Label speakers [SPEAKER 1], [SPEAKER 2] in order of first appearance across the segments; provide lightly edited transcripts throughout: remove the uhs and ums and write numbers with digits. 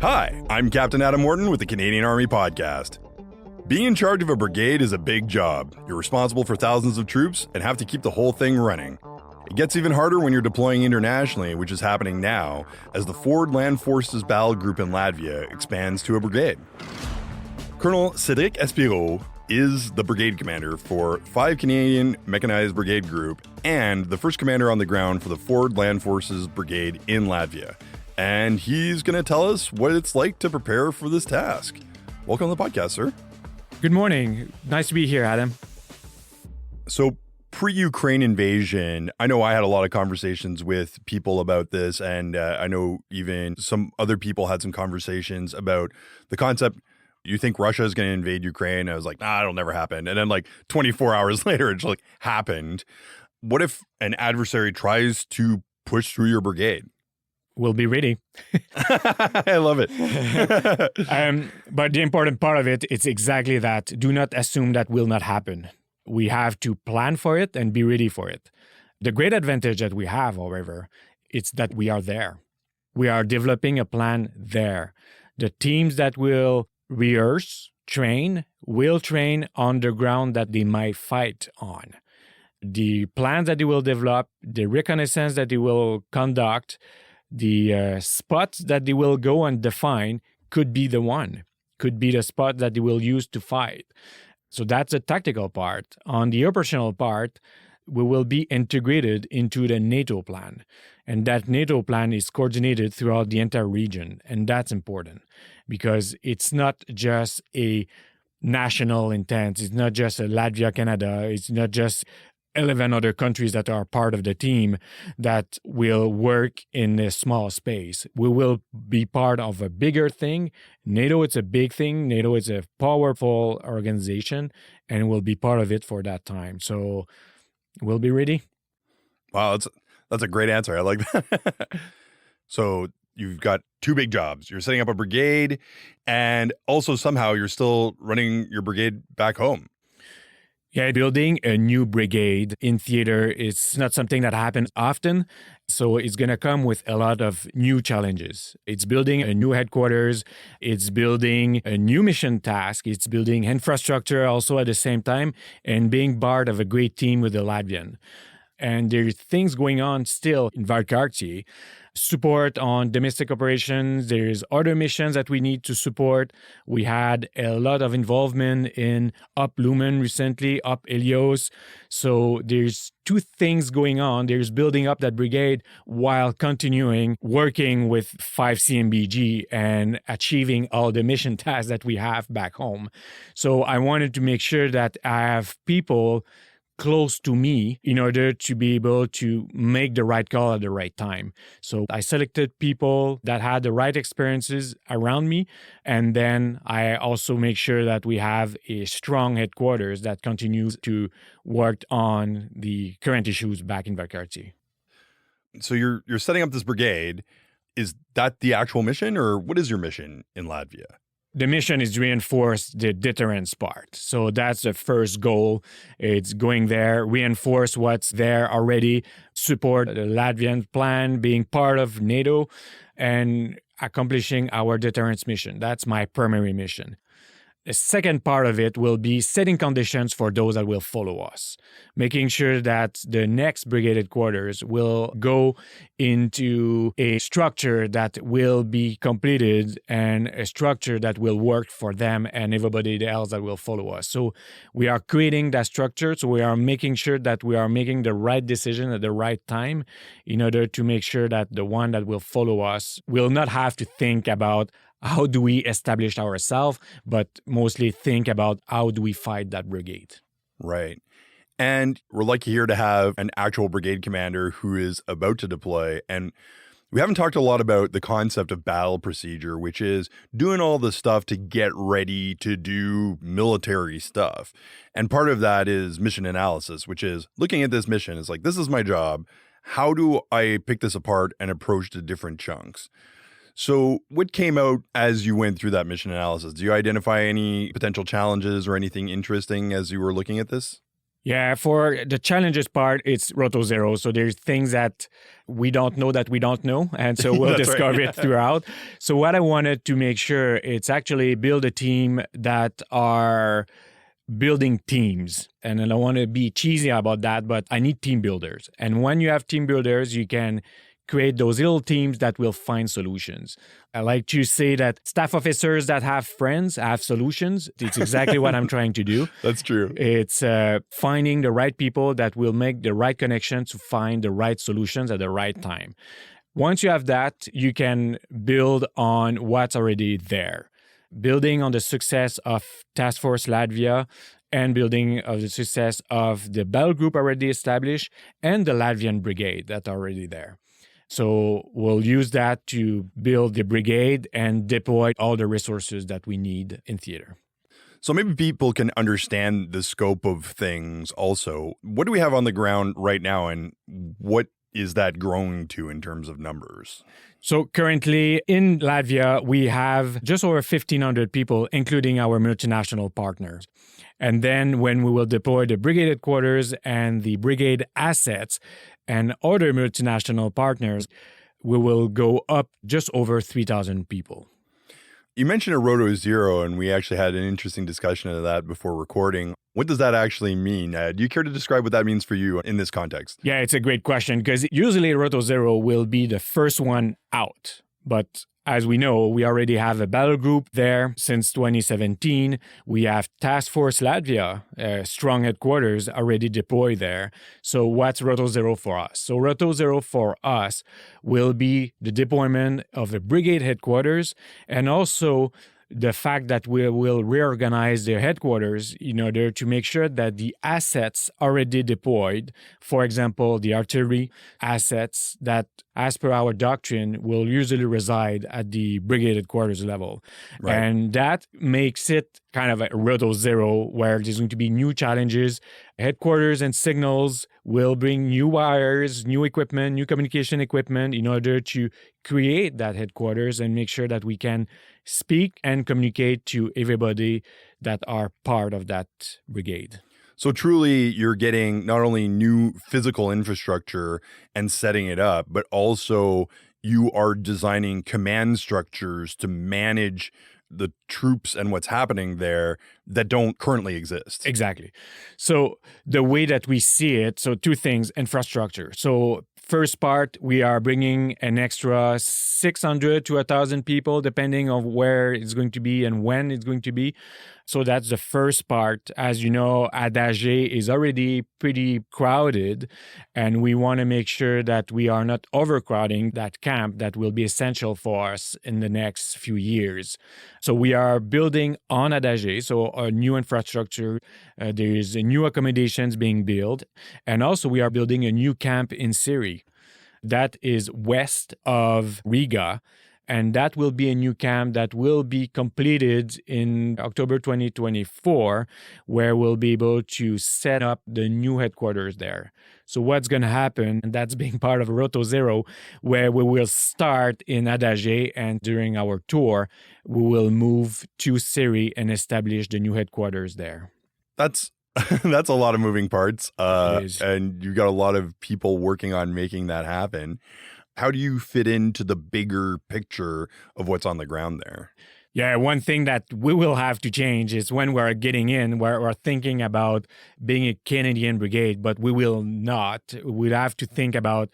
[SPEAKER 1] Hi, I'm Captain Adam Morton with the Canadian Army Podcast. Being in charge of a brigade is a big job. You're responsible for thousands of troops and have to keep the whole thing running. It gets even harder when you're deploying internationally, which is happening now, as the Forward Land Forces Battle Group in Latvia expands to a brigade. Colonel Cédric Espirot is the Brigade Commander for 5 Canadian Mechanized Brigade Group and the first commander on the ground for the Forward Land Forces Brigade in Latvia. And he's going to tell us what it's like to prepare for this task. Welcome to the podcast, sir.
[SPEAKER 2] Good morning. Nice to be here, Adam.
[SPEAKER 1] So, pre-Ukraine invasion, I know I had a lot of conversations with people about this, and I know even some other people had some conversations about the concept. You think Russia is going to invade Ukraine? I was like, nah, it'll never happen. And then 24 hours later, it just happened. What if an adversary tries to push through your brigade?
[SPEAKER 2] We'll be ready.
[SPEAKER 1] I love it.
[SPEAKER 2] But the important part of it, it's exactly that. Do not assume that will not happen. We have to plan for it and be ready for it. The great advantage that we have, however, it's that we are there. We are developing a plan there. The teams that will rehearse, will train on the ground that they might fight on. The plans that they will develop, the reconnaissance that they will conduct, the spots that they will go and define could be the spot that they will use to fight. So that's the tactical part. On the operational part, we will be integrated into the NATO plan. And that NATO plan is coordinated throughout the entire region. And that's important because it's not just a national intent. It's not just a Latvia, Canada. It's not just 11 other countries that are part of the team that will work in a small space. We will be part of a bigger thing. NATO, it's a big thing. NATO is a powerful organization, and we'll be part of it for that time. So we'll be ready.
[SPEAKER 1] Wow, that's a great answer. I like that. So you've got 2 big jobs. You're setting up a brigade, and also somehow you're still running your brigade back home.
[SPEAKER 2] Yeah, building a new brigade in theater is not something that happens often. So it's going to come with a lot of new challenges. It's building a new headquarters. It's building a new mission task. It's building infrastructure also at the same time and being part of a great team with the Latvian. And there's things going on still in Valkarti. Support on domestic operations. There's other missions that we need to support. We had a lot of involvement in Up Lumen recently, Up Helios. So there's 2 things going on. There's building up that brigade while continuing working with 5 CMBG and achieving all the mission tasks that we have back home. So I wanted to make sure that I have people close to me in order to be able to make the right call at the right time. So I selected people that had the right experiences around me. And then I also make sure that we have a strong headquarters that continues to work on the current issues back in Valkarti.
[SPEAKER 1] So you're setting up this brigade. Is that the actual mission, or what is your mission in Latvia?
[SPEAKER 2] The mission is to reinforce the deterrence part. So that's the first goal. It's going there, reinforce what's there already, support the Latvian plan, being part of NATO, and accomplishing our deterrence mission. That's my primary mission. The second part of it will be setting conditions for those that will follow us, making sure that the next brigade headquarters will go into a structure that will be completed and a structure that will work for them and everybody else that will follow us. So we are creating that structure. So we are making sure that we are making the right decision at the right time in order to make sure that the one that will follow us will not have to think about how do we establish ourselves, but mostly think about how do we fight that brigade.
[SPEAKER 1] Right. And we're lucky here to have an actual brigade commander who is about to deploy. And we haven't talked a lot about the concept of battle procedure, which is doing all the stuff to get ready to do military stuff. And part of that is mission analysis, which is looking at this mission. It's like, this is my job. How do I pick this apart and approach the different chunks? So what came out as you went through that mission analysis? Do you identify any potential challenges or anything interesting as you were looking at this?
[SPEAKER 2] Yeah, for the challenges part, it's Roto Zero. So there's things that we don't know that we don't know. And so we'll
[SPEAKER 1] That's right,
[SPEAKER 2] discover
[SPEAKER 1] yeah.
[SPEAKER 2] it throughout. So what I wanted to make sure, it's actually build a team that are building teams. And I don't want to be cheesy about that, but I need team builders. And when you have team builders, you can create those little teams that will find solutions. I like to say that staff officers that have friends have solutions. It's exactly what I'm trying to do.
[SPEAKER 1] That's true.
[SPEAKER 2] It's finding the right people that will make the right connections to find the right solutions at the right time. Once you have that, you can build on what's already there. Building on the success of Task Force Latvia and building on the success of the battle group already established and the Latvian brigade that are already there. So we'll use that to build the brigade and deploy all the resources that we need in theater.
[SPEAKER 1] So maybe people can understand the scope of things also. What do we have on the ground right now, and what is that growing to in terms of numbers?
[SPEAKER 2] So currently in Latvia, we have just over 1,500 people, including our multinational partners. And then when we will deploy the brigade headquarters and the brigade assets and other multinational partners, we will go up just over 3,000 people.
[SPEAKER 1] You mentioned a Roto Zero, and we actually had an interesting discussion of that before recording. What does that actually mean? Do you care to describe what that means for you in this context?
[SPEAKER 2] Yeah, it's a great question because usually Roto Zero will be the first one out. But as we know, we already have a battle group there since 2017. We have Task Force Latvia, strong headquarters already deployed there. So what's Roto Zero for us? So Roto Zero for us will be the deployment of a brigade headquarters and also the fact that we will reorganize their headquarters in order to make sure that the assets already deployed, for example, the artillery assets that, as per our doctrine, will usually reside at the brigade headquarters level.
[SPEAKER 1] Right.
[SPEAKER 2] And that makes it kind of a Roto Zero where there's going to be new challenges. Headquarters and signals will bring new wires, new equipment, new communication equipment in order to create that headquarters and make sure that we can speak and communicate to everybody that are part of that brigade.
[SPEAKER 1] So truly, you're getting not only new physical infrastructure and setting it up, but also you are designing command structures to manage the troops and what's happening there that don't currently exist.
[SPEAKER 2] Exactly. So the way that we see it, so two things, infrastructure. So first part, we are bringing an extra 600 to 1,000 people, depending on where it's going to be and when it's going to be. So that's the first part. As you know, Adage is already pretty crowded, and we want to make sure that we are not overcrowding that camp that will be essential for us in the next few years. So we are building on Adage, so a new infrastructure. There is new accommodations being built, and also we are building a new camp in Syria. That is west of Riga. And that will be a new camp that will be completed in October 2024, where we'll be able to set up the new headquarters there. So what's going to happen, and that's being part of Roto Zero, where we will start in Adage, and during our tour, we will move to Syria and establish the new headquarters there.
[SPEAKER 1] That's a lot of moving parts,
[SPEAKER 2] It is.
[SPEAKER 1] and you've got a lot of people working on making that happen. How do you fit into the bigger picture of what's on the ground there?
[SPEAKER 2] Yeah, one thing that we will have to change is when we're getting in, we're thinking about being a Canadian brigade, but we will not. We'd have to think about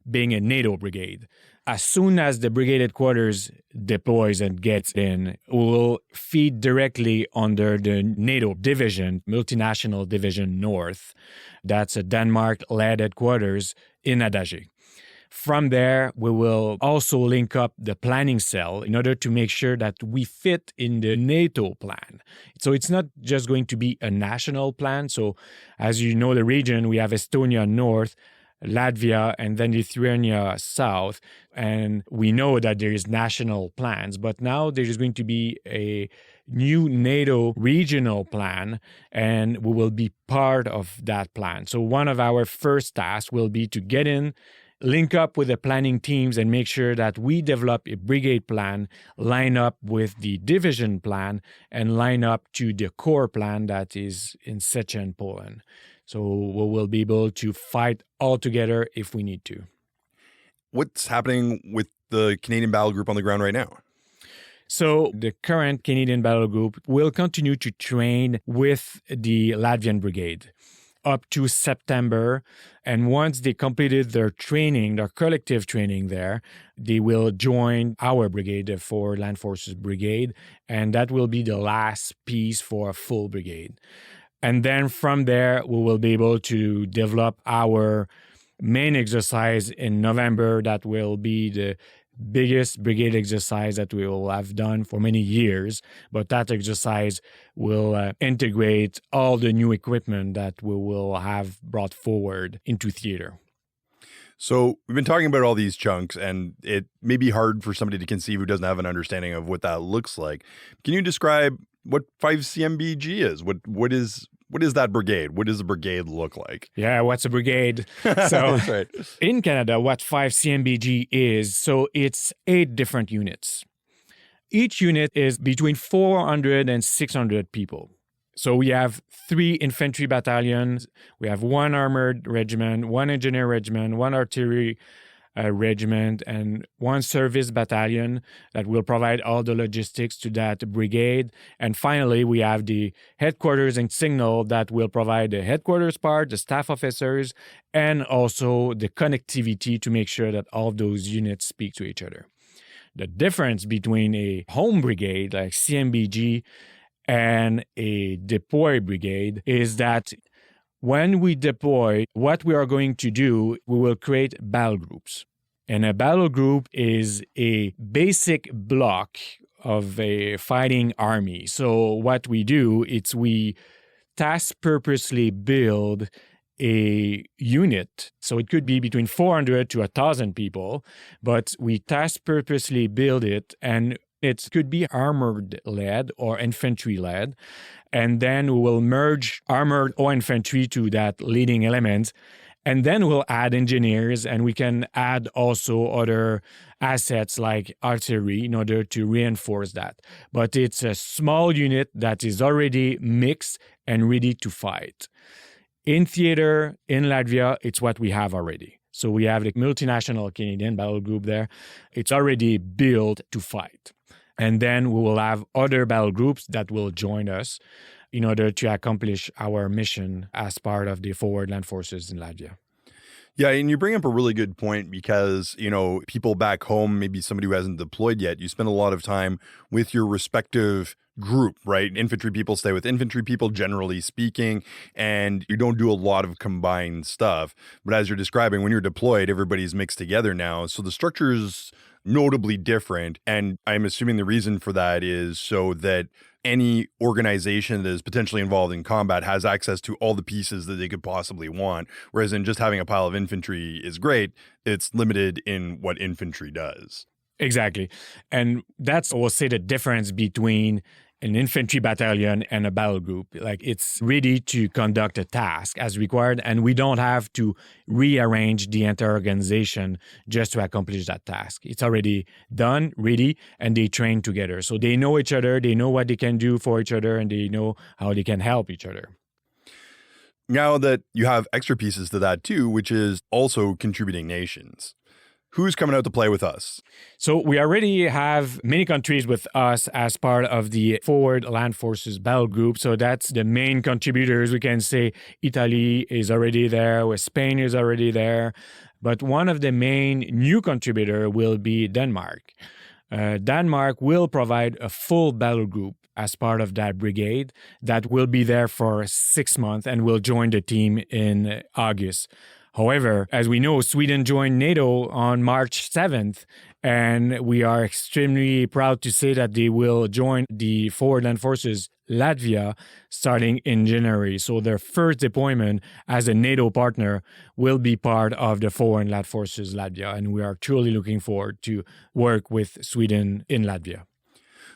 [SPEAKER 2] being a NATO brigade. As soon as the brigade headquarters deploys and gets in, we will feed directly under the NATO division, multinational division North. That's a Denmark-led headquarters in Adage. From there, we will also link up the planning cell in order to make sure that we fit in the NATO plan. So it's not just going to be a national plan. So as you know, the region, we have Estonia North, Latvia, and then Lithuania South. And we know that there is national plans, but now there is going to be a new NATO regional plan, and we will be part of that plan. So one of our first tasks will be to get in, link up with the planning teams and make sure that we develop a brigade plan, line up with the division plan, and line up to the core plan that is in Szczecin, Poland. So we will be able to fight all together if we need to.
[SPEAKER 1] What's happening with the Canadian Battle Group on the ground right now?
[SPEAKER 2] So the current Canadian Battle Group will continue to train with the Latvian Brigade up to September. And once they completed their training, their collective training there, they will join our brigade, the Forward Land Forces Brigade, and that will be the last piece for a full brigade. And then from there, we will be able to develop our main exercise in November. That will be the biggest brigade exercise that we will have done for many years. But that exercise will integrate all the new equipment that we will have brought forward into theater.
[SPEAKER 1] So we've been talking about all these chunks, and it may be hard for somebody to conceive who doesn't have an understanding of what that looks like. Can you describe what 5CMBG is? What is that brigade? What does a brigade look like?
[SPEAKER 2] Yeah, what's a brigade? So
[SPEAKER 1] That's right.
[SPEAKER 2] In Canada, what 5CMBG is, so it's 8 different units. Each unit is between 400 and 600 people. So we have 3 infantry battalions, we have 1 armored regiment, 1 engineer regiment, 1 artillery regiment, and 1 service battalion that will provide all the logistics to that brigade. And finally, we have the headquarters and signal that will provide the headquarters part, the staff officers, and also the connectivity to make sure that all those units speak to each other. The difference between a home brigade like CMBG and a deploy brigade is that when we deploy, what we are going to do, we will create battle groups. And a battle group is a basic block of a fighting army. So what we do, it's we task purposely build a unit. So it could be between 400 to 1,000 people, but we task purposely build it, and it could be armored-led or infantry-led. And then we will merge armored or infantry to that leading element. And then we'll add engineers, and we can add also other assets like artillery in order to reinforce that. But it's a small unit that is already mixed and ready to fight. In theater, in Latvia, it's what we have already. So we have the multinational Canadian Battle Group there. It's already built to fight. And then we will have other battle groups that will join us in order to accomplish our mission as part of the Forward Land Forces in Latvia.
[SPEAKER 1] Yeah, and you bring up a really good point because, people back home, maybe somebody who hasn't deployed yet, you spend a lot of time with your respective group, right? Infantry people stay with infantry people, generally speaking, and you don't do a lot of combined stuff. But as you're describing, when you're deployed, everybody's mixed together now. So the structure is notably different. And I'm assuming the reason for that is so that any organization that is potentially involved in combat has access to all the pieces that they could possibly want. Whereas in just having a pile of infantry is great, it's limited in what infantry does.
[SPEAKER 2] Exactly. And that's, I will say, the difference between an infantry battalion and a battle group. Like, it's ready to conduct a task as required, and we don't have to rearrange the entire organization just to accomplish that task. It's already done, ready, and they train together. So they know each other, they know what they can do for each other, and they know how they can help each other.
[SPEAKER 1] Now that you have extra pieces to that too, which is also contributing nations, who's coming out to play with us?
[SPEAKER 2] So we already have many countries with us as part of the Forward Land Forces Battle Group. So that's the main contributors. We can say Italy is already there, or Spain is already there. But one of the main new contributor will be Denmark. Denmark will provide a full battle group as part of that brigade that will be there for 6 months and will join the team in August. However, as we know, Sweden joined NATO on March 7th, and we are extremely proud to say that they will join the Forward Land Forces Latvia starting in January. So their first deployment as a NATO partner will be part of the Forward Land Forces Latvia, and we are truly looking forward to work with Sweden in Latvia.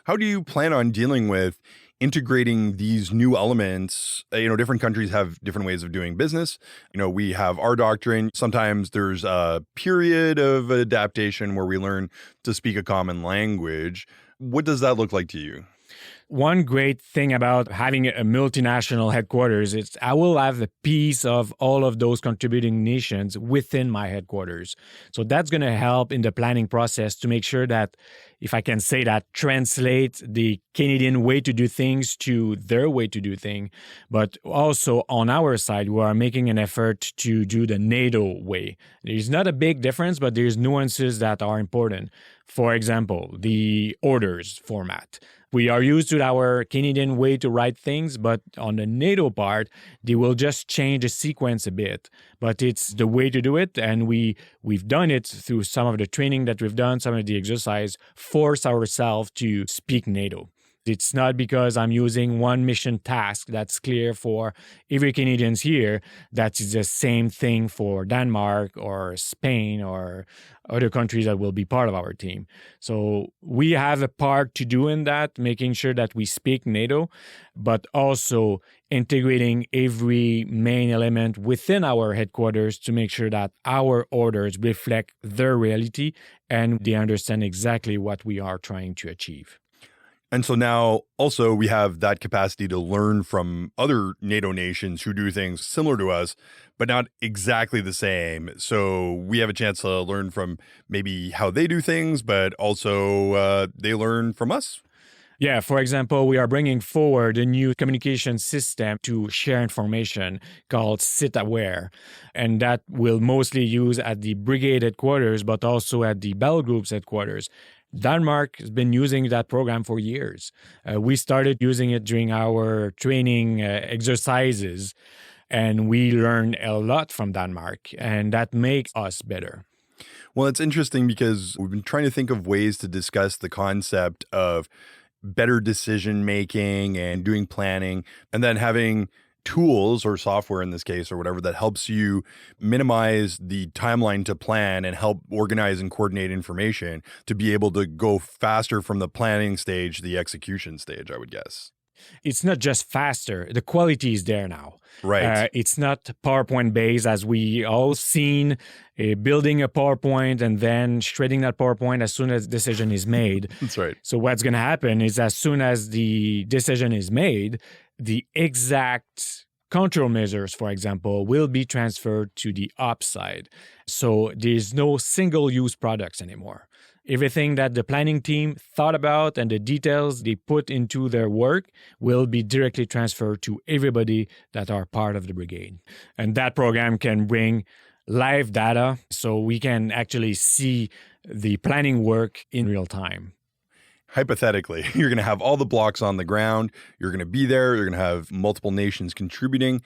[SPEAKER 1] How do you plan on dealing with integrating these new elements? Different countries have different ways of doing business. We have our doctrine. Sometimes there's a period of adaptation where we learn to speak a common language. What does that look like to you?
[SPEAKER 2] one great thing about having a multinational headquarters is I will have a piece of all of those contributing nations within my headquarters. So that's going to help in the planning process to make sure that, if I can say that, translate the Canadian way to do things to their way to do things. But also on our side, we are making an effort to do the NATO way. There's not a big difference, but there's nuances that are important. For example, the orders format. We are used to our Canadian way to write things, but on the NATO part, they will just change the sequence a bit. But it's the way to do it, and we've done it through some of the training that we've done, some of the exercise, force ourselves to speak NATO. It's not because I'm using one mission task that's clear for every Canadians here that is the same thing for Denmark or Spain or other countries that will be part of our team. So we have a part to do in that, making sure that we speak NATO, but also integrating every main element within our headquarters to make sure that our orders reflect their reality and they understand exactly what we are trying to achieve.
[SPEAKER 1] And so now also we have that capacity to learn from other NATO nations who do things similar to us, but not exactly the same. So we have a chance to learn from maybe how they do things, but also they learn from us.
[SPEAKER 2] Yeah, for example, we are bringing forward a new communication system to share information called SitAware, and that will mostly use at the Brigade headquarters, but also at the Bell Group's headquarters. Denmark has been using that program for years. We started using it during our training exercises, and we learned a lot from Denmark, and that makes us better.
[SPEAKER 1] Well, it's interesting because we've been trying to think of ways to discuss the concept of better decision making and doing planning, and then having tools or software in this case or whatever that helps you minimize the timeline to plan and help organize and coordinate information to be able to go faster from the planning stage to the execution stage, I would guess.
[SPEAKER 2] It's not just faster. The quality is there now.
[SPEAKER 1] Right.
[SPEAKER 2] It's not PowerPoint based as we all seen, building a PowerPoint and then shredding that PowerPoint as soon as decision is made.
[SPEAKER 1] That's right.
[SPEAKER 2] So what's going to happen is as soon as the decision is made, the exact control measures, for example, will be transferred to the ops side. So there's no single-use products anymore. Everything that the planning team thought about and the details they put into their work will be directly transferred to everybody that are part of the brigade. And that program can bring live data so we can actually see the planning work in real time.
[SPEAKER 1] Hypothetically, you're going to have all the blocks on the ground. You're going to be there. You're going to have multiple nations contributing.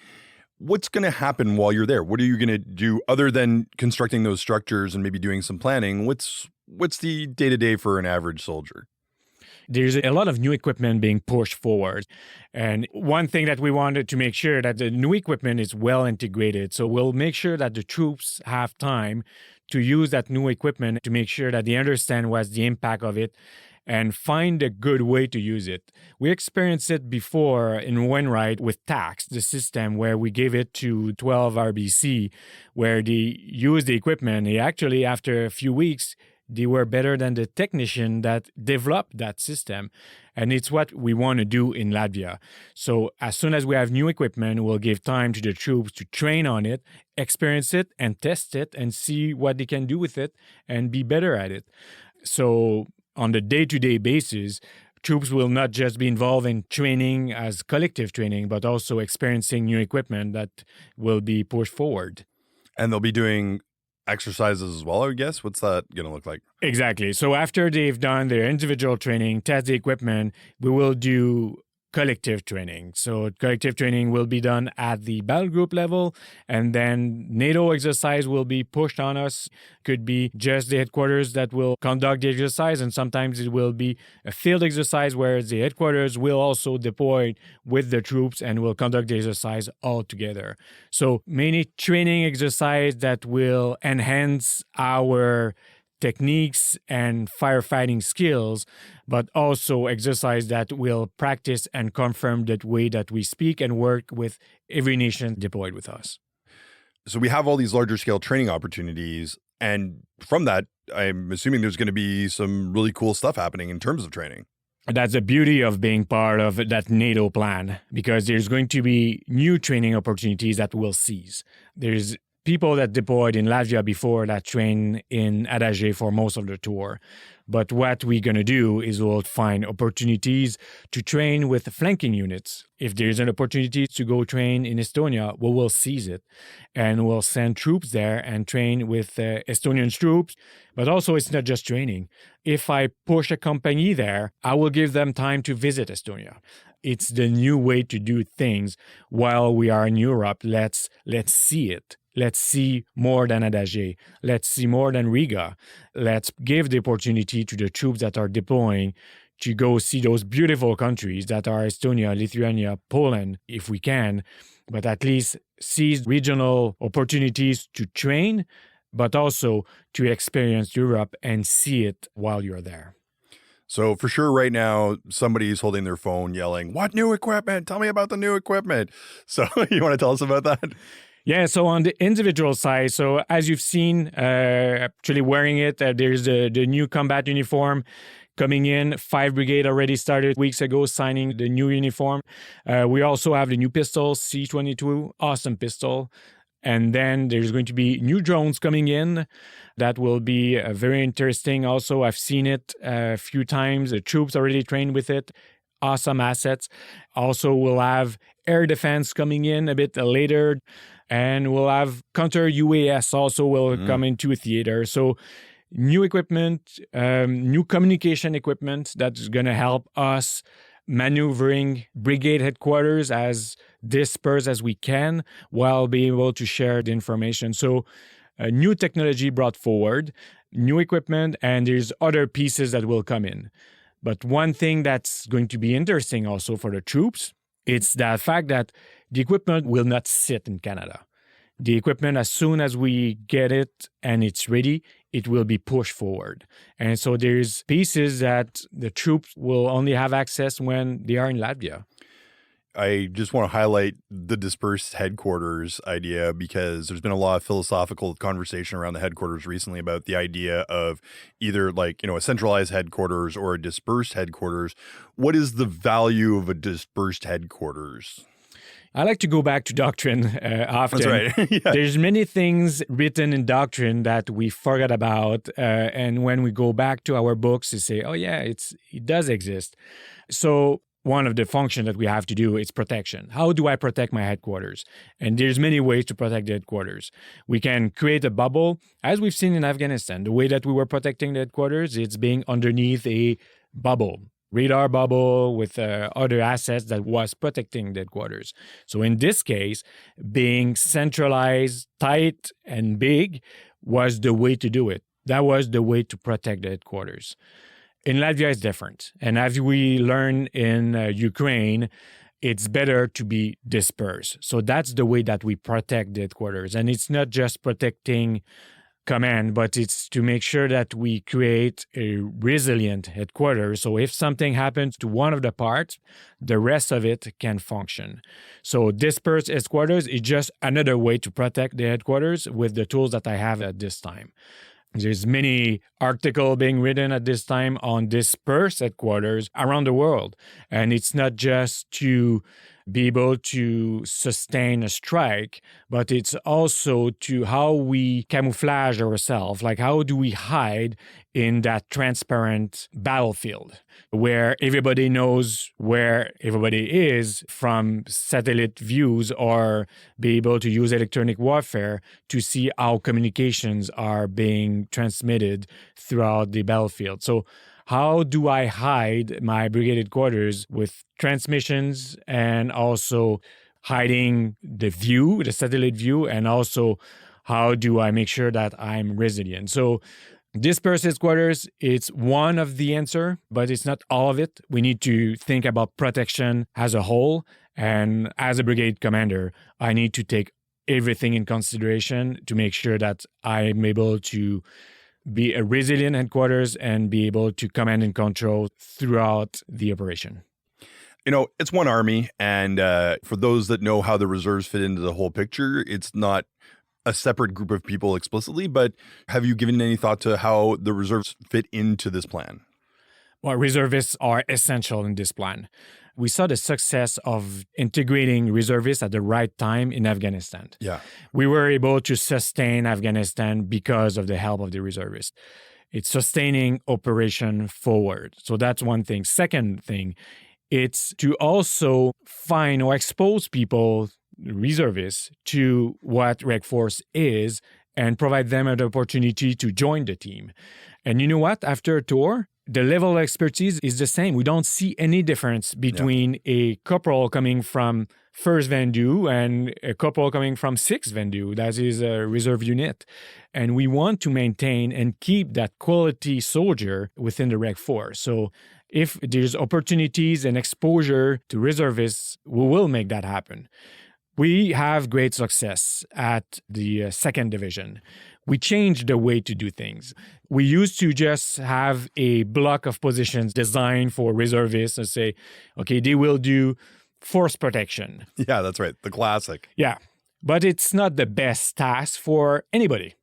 [SPEAKER 1] What's going to happen while you're there? What are you going to do other than constructing those structures and maybe doing some planning? What's the day-to-day for an average soldier?
[SPEAKER 2] There's a lot of new equipment being pushed forward. And one thing that we wanted to make sure that the new equipment is well integrated. So we'll make sure that the troops have time to use that new equipment to make sure that they understand what's the impact of it and find a good way to use it. We experienced it before in Wainwright with TAX, the system where we gave it to 12 RBC, where they used the equipment. They actually, after a few weeks, they were better than the technician that developed that system. And it's what we want to do in Latvia. So as soon as we have new equipment, we'll give time to the troops to train on it, experience it, and test it, and see what they can do with it and be better at it. So on the day-to-day basis, troops will not just be involved in training as collective training, but also experiencing new equipment that will be pushed forward.
[SPEAKER 1] And they'll be doing exercises as well, I would guess. What's that going to look like?
[SPEAKER 2] Exactly. So after they've done their individual training, test the equipment, we will do collective training. So collective training will be done at the battle group level, and then NATO exercise will be pushed on us. Could be just the headquarters that will conduct the exercise, and sometimes it will be a field exercise where the headquarters will also deploy with the troops and will conduct the exercise all together. So many training exercise that will enhance our techniques and firefighting skills, but also exercise that will practice and confirm that way that we speak and work with every nation deployed with us.
[SPEAKER 1] So we have all these larger scale training opportunities. And from that, I'm assuming there's going to be some really cool stuff happening in terms of training.
[SPEAKER 2] That's the beauty of being part of that NATO plan, because there's going to be new training opportunities that we'll seize. There's people that deployed in Latvia before that train in Adage for most of the tour. But what we're going to do is we'll find opportunities to train with flanking units. If there's an opportunity to go train in Estonia, we will seize it. And we'll send troops there and train with Estonian troops. But also, it's not just training. If I push a company there, I will give them time to visit Estonia. It's the new way to do things while we are in Europe. Let's see it. Let's see more than Adage. Let's see more than Riga. Let's give the opportunity to the troops that are deploying to go see those beautiful countries that are Estonia, Lithuania, Poland, if we can, but at least seize regional opportunities to train, but also to experience Europe and see it while you're there.
[SPEAKER 1] So for sure right now, somebody's holding their phone yelling, "What new equipment? Tell me about the new equipment." So you want to tell us about that?
[SPEAKER 2] Yeah, so on the individual side, so as you've seen, actually wearing it, there's the new combat uniform coming in. 5 Brigade already started weeks ago signing the new uniform. We also have the new pistol, C22, awesome pistol. And then there's going to be new drones coming in. That will be very interesting. Also, I've seen it a few times. The troops already trained with it. Awesome assets. Also, we'll have air defense coming in a bit later. And we'll have counter UAS also will come into theater. So new equipment, new communication equipment that's going to help us maneuvering brigade headquarters as dispersed as we can while being able to share the information. So new technology brought forward, new equipment, and there's other pieces that will come in. But one thing that's going to be interesting also for the troops, it's the fact that the equipment will not sit in Canada. The equipment, as soon as we get it and it's ready, it will be pushed forward. And so there's pieces that the troops will only have access when they are in Latvia.
[SPEAKER 1] I just want to highlight the dispersed headquarters idea because there's been a lot of philosophical conversation around the headquarters recently about the idea of either a centralized headquarters or a dispersed headquarters. What is the value of a dispersed headquarters?
[SPEAKER 2] I like to go back to doctrine often.
[SPEAKER 1] That's right. Yeah.
[SPEAKER 2] There's many things written in doctrine that we forgot about. And when we go back to our books, we say, oh, yeah, it does exist. So one of the functions that we have to do is protection. How do I protect my headquarters? And there's many ways to protect the headquarters. We can create a bubble, as we've seen in Afghanistan. The way that we were protecting the headquarters, it's being underneath a bubble. Radar bubble with other assets that was protecting the headquarters. So in this case, being centralized, tight, and big was the way to do it. That was the way to protect the headquarters. In Latvia, it's different. And as we learn in Ukraine, it's better to be dispersed. So that's the way that we protect the headquarters. And it's not just protecting command, but it's to make sure that we create a resilient headquarters. So if something happens to one of the parts, the rest of it can function. So dispersed headquarters is just another way to protect the headquarters with the tools that I have at this time. There's many articles being written at this time on dispersed headquarters around the world. And it's not just to be able to sustain a strike, but it's also to how we camouflage ourselves, like how do we hide in that transparent battlefield where everybody knows where everybody is from satellite views, or be able to use electronic warfare to see how communications are being transmitted throughout the battlefield. So how do I hide my brigade headquarters with transmissions and also hiding the view, the satellite view, and also how do I make sure that I'm resilient? So dispersed headquarters, it's one of the answer, but it's not all of it. We need to think about protection as a whole. And as a brigade commander, I need to take everything in consideration to make sure that I'm able to be a resilient headquarters and be able to command and control throughout the operation.
[SPEAKER 1] It's one army. And for those that know how the reserves fit into the whole picture, it's not a separate group of people explicitly, but have you given any thought to how the reserves fit into this plan?
[SPEAKER 2] Well, reservists are essential in this plan. We saw the success of integrating reservists at the right time in Afghanistan.
[SPEAKER 1] Yeah.
[SPEAKER 2] We were able to sustain Afghanistan because of the help of the reservists. It's sustaining operation forward. So that's one thing. Second thing, it's to also find or expose people, reservists, to what Reg Force is and provide them an opportunity to join the team. And you know what? After a tour, the level of expertise is the same. We don't see any difference between a corporal coming from 1st Vendu and a corporal coming from 6th Vendu. That is a reserve unit. And we want to maintain and keep that quality soldier within the Reg Force. So if there's opportunities and exposure to reservists, we will make that happen. We have great success at the 2nd Division. We changed the way to do things. We used to just have a block of positions designed for reservists and say, okay, they will do force protection.
[SPEAKER 1] Yeah, that's right. The classic.
[SPEAKER 2] Yeah, but it's not the best task for anybody,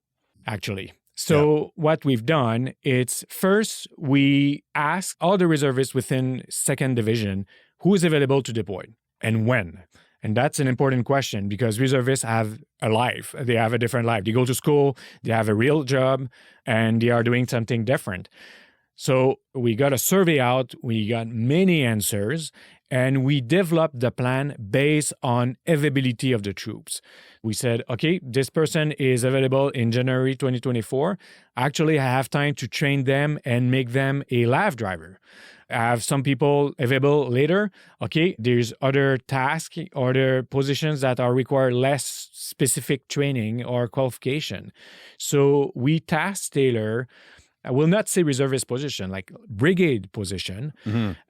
[SPEAKER 2] actually. So what we've done is first, we ask all the reservists within 2nd Division who is available to deploy and when. And that's an important question because reservists have a life. They have a different life. They go to school, they have a real job, and they are doing something different. So we got a survey out, we got many answers, and we developed the plan based on availability of the troops. We said, okay, this person is available in January 2024. Actually, I have time to train them and make them a live driver. I have some people available later. Okay, there's other tasks, other positions that are require less specific training or qualification. So we task tailor, I will not say reservist position, like brigade position,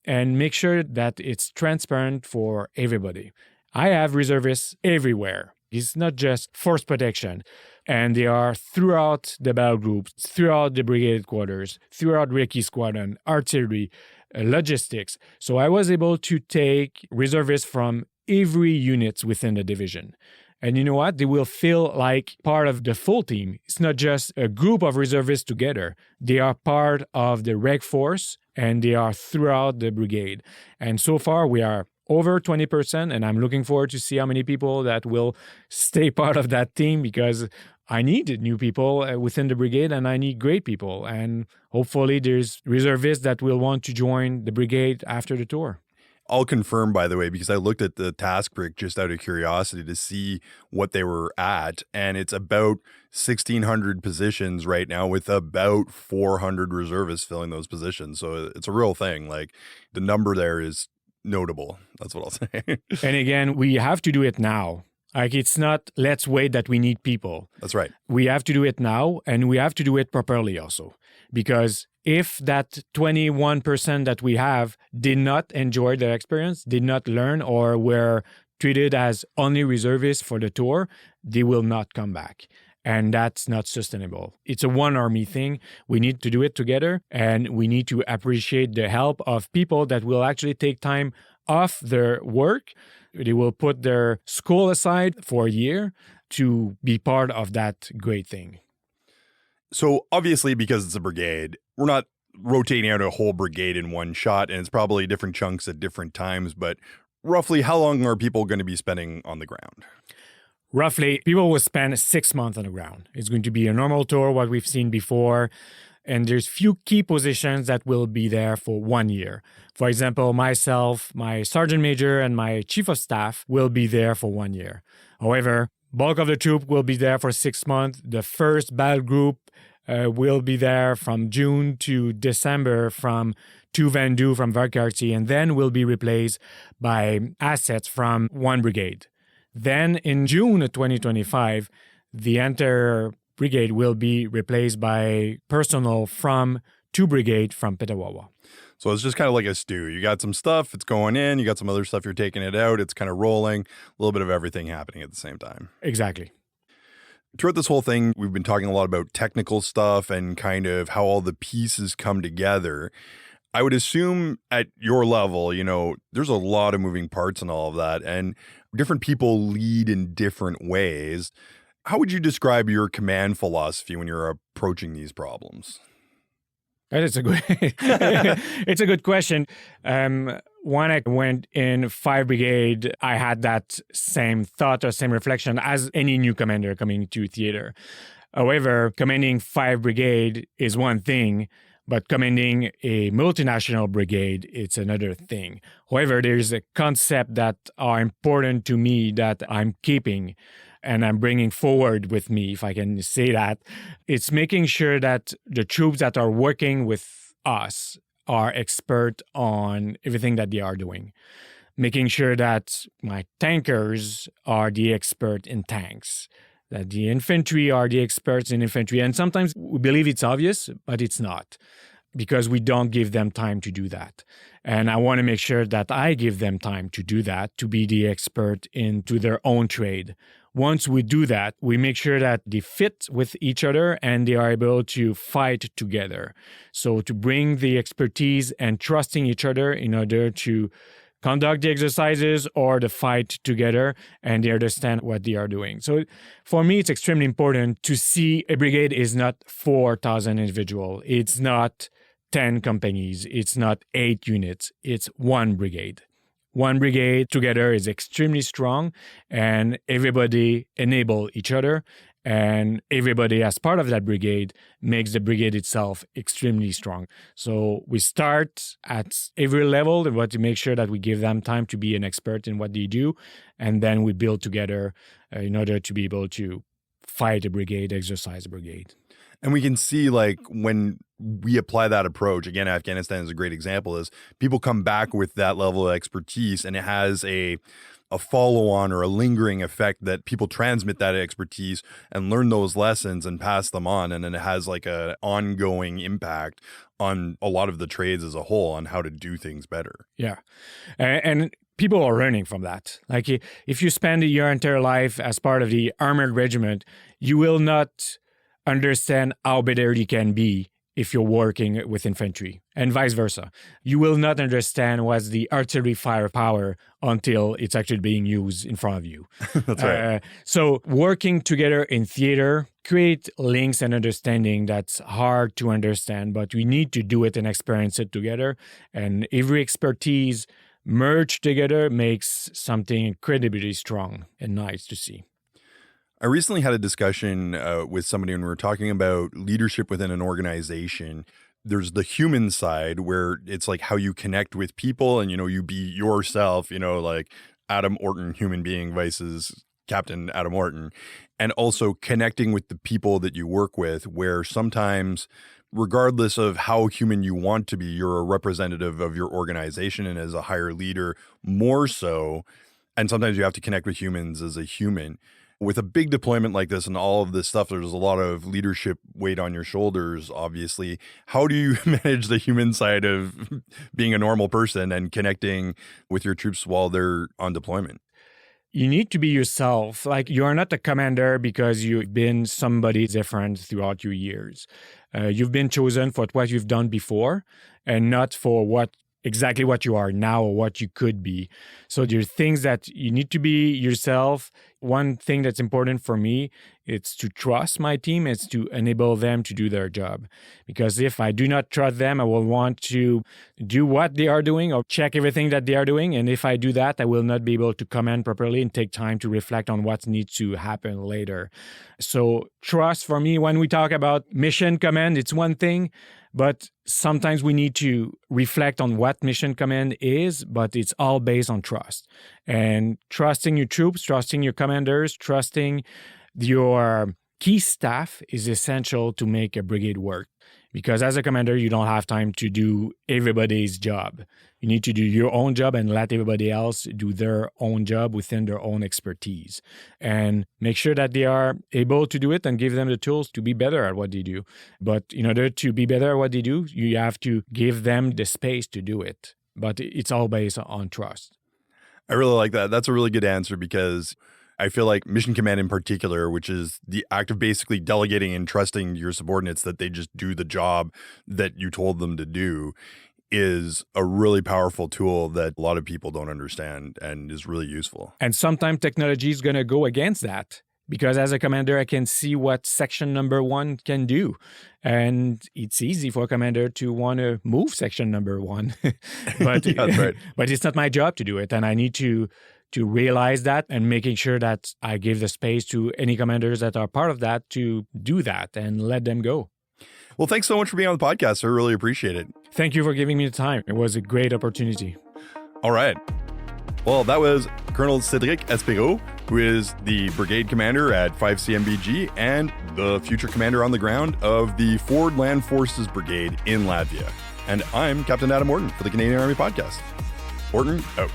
[SPEAKER 2] and make sure that it's transparent for everybody. I have reservists everywhere. It's not just force protection. And they are throughout the battle groups, throughout the brigade headquarters, throughout Recce Squadron, artillery, logistics. So I was able to take reservists from every unit within the division. And you know what? They will feel like part of the full team. It's not just a group of reservists together. They are part of the Reg Force and they are throughout the brigade. And so far we are over 20%, and I'm looking forward to see how many people that will stay part of that team because I need new people within the brigade and I need great people. And hopefully there's reservists that will want to join the brigade after the tour.
[SPEAKER 1] I'll confirm, by the way, because I looked at the task brick just out of curiosity to see what they were at. And it's about 1,600 positions right now with about 400 reservists filling those positions. So it's a real thing. Like the number there is notable. That's what I'll say.
[SPEAKER 2] And again, we have to do it now. Like it's not, let's wait that we need people.
[SPEAKER 1] That's right.
[SPEAKER 2] We have to do it now and we have to do it properly also. Because if that 21% that we have did not enjoy their experience, did not learn, or were treated as only reservists for the tour, they will not come back. And that's not sustainable. It's a one army thing. We need to do it together and we need to appreciate the help of people that will actually take time off their work. They will put their school aside for a year to be part of that great thing.
[SPEAKER 1] So obviously, because it's a brigade, we're not rotating out a whole brigade in one shot, and it's probably different chunks at different times, but roughly how long are people going to be spending on the ground?
[SPEAKER 2] Roughly, people will spend 6 months on the ground. It's going to be a normal tour, what we've seen before, and there's few key positions that will be there for 1 year. For example, myself, my sergeant major, and my chief of staff will be there for 1 year. However, bulk of the troop will be there for 6 months. The first battle group will be there from June to December from 2 Vendu from Valcartier, and then will be replaced by assets from 1 brigade. Then in June of 2025, the entire brigade will be replaced by personnel from 2 brigade from Petawawa.
[SPEAKER 1] So it's just kind of like a stew. You got some stuff, it's going in. You got some other stuff, you're taking it out. It's kind of rolling. A little bit of everything happening at the same time.
[SPEAKER 2] Exactly.
[SPEAKER 1] Throughout this whole thing, we've been talking a lot about technical stuff and kind of how all the pieces come together. I would assume at your level, you know, there's a lot of moving parts and all of that, and different people lead in different ways. How would you describe your command philosophy when you're approaching these problems?
[SPEAKER 2] It's a good, it's a good question. When I went in 5 Brigade, I had that same thought or same reflection as any new commander coming to theater. However, commanding 5 Brigade is one thing, but commanding a multinational brigade, it's another thing. However, there's a concept that are important to me that I'm keeping and I'm bringing forward with me, if I can say that. It's making sure that the troops that are working with us are expert on everything that they are doing. Making sure that my tankers are the expert in tanks, that the infantry are the experts in infantry. And sometimes we believe it's obvious, but it's not, because we don't give them time to do that. And I want to make sure that I give them time to do that, to be the expert into their own trade. Once we do that, we make sure that they fit with each other and they are able to fight together. So to bring the expertise and trusting each other in order to conduct the exercises or the fight together, and they understand what they are doing. So for me, it's extremely important to see a brigade is not 4,000 individuals. It's not 10 companies. It's not 8 units. It's one brigade. One brigade together is extremely strong, and everybody enable each other, and everybody as part of that brigade makes the brigade itself extremely strong. So we start at every level, but to make sure that we give them time to be an expert in what they do, and then we build together in order to be able to fight a brigade, exercise a brigade.
[SPEAKER 1] And we can see, like, when we apply that approach, again, Afghanistan is a great example, is people come back with that level of expertise, and it has a follow-on or a lingering effect that people transmit that expertise and learn those lessons and pass them on. And then it has like an ongoing impact on a lot of the trades as a whole on how to do things better.
[SPEAKER 2] Yeah. And people are learning from that. Like, if you spend your entire life as part of the armored regiment, you will not understand how better you can be if you're working with infantry, and vice versa. You will not understand what's the artillery firepower until it's actually being used in front of you.
[SPEAKER 1] That's right.
[SPEAKER 2] So working together in theater create links and understanding that's hard to understand, but we need to do it and experience it together. And every expertise merged together makes something incredibly strong and nice to see.
[SPEAKER 1] I recently had a discussion with somebody when we were talking about leadership within an organization. There's the human side where it's like how you connect with people and, you be yourself, like Adam Orton, human being versus Captain Adam Orton. And also connecting with the people that you work with, where sometimes, regardless of how human you want to be, you're a representative of your organization and as a higher leader more so. And sometimes you have to connect with humans as a human. With a big deployment like this and all of this stuff, there's a lot of leadership weight on your shoulders, obviously. How do you manage the human side of being a normal person and connecting with your troops while they're on deployment?
[SPEAKER 2] You need to be yourself. Like, you are not a commander because you've been somebody different throughout your years. You've been chosen for what you've done before and not for exactly what you are now or what you could be. So there are things that you need to be yourself. One thing that's important for me, it's to trust my team. It's to enable them to do their job. Because if I do not trust them, I will want to do what they are doing or check everything that they are doing. And if I do that, I will not be able to command properly and take time to reflect on what needs to happen later. So trust for me, when we talk about mission command, it's one thing. But sometimes we need to reflect on what mission command is, but it's all based on trust. And trusting your troops, trusting your commanders, trusting your key staff is essential to make a brigade work. Because as a commander, you don't have time to do everybody's job. You need to do your own job and let everybody else do their own job within their own expertise. And make sure that they are able to do it and give them the tools to be better at what they do. But in order to be better at what they do, you have to give them the space to do it. But it's all based on trust.
[SPEAKER 1] I really like that. That's a really good answer, because I feel like mission command in particular, which is the act of basically delegating and trusting your subordinates that they just do the job that you told them to do, is a really powerful tool that a lot of people don't understand and is really useful.
[SPEAKER 2] And sometimes technology is going to go against that. because as a commander, I can see what section number 1 can do. And it's easy for a commander to want to move section number 1. But,
[SPEAKER 1] Yeah, that's right.
[SPEAKER 2] but it's not my job to do it. And I need to realize that and making sure that I give the space to any commanders that are part of that to do that and let them go.
[SPEAKER 1] Well, thanks so much for being on the podcast. I really appreciate it.
[SPEAKER 2] Thank you for giving me the time. It was a great opportunity.
[SPEAKER 1] All right. Well, that was Colonel Cédric Espero, who is the Brigade Commander at 5CMBG and the future commander on the ground of the Forward Land Forces Brigade in Latvia. And I'm Captain Adam Morton for the Canadian Army Podcast. Morton, out.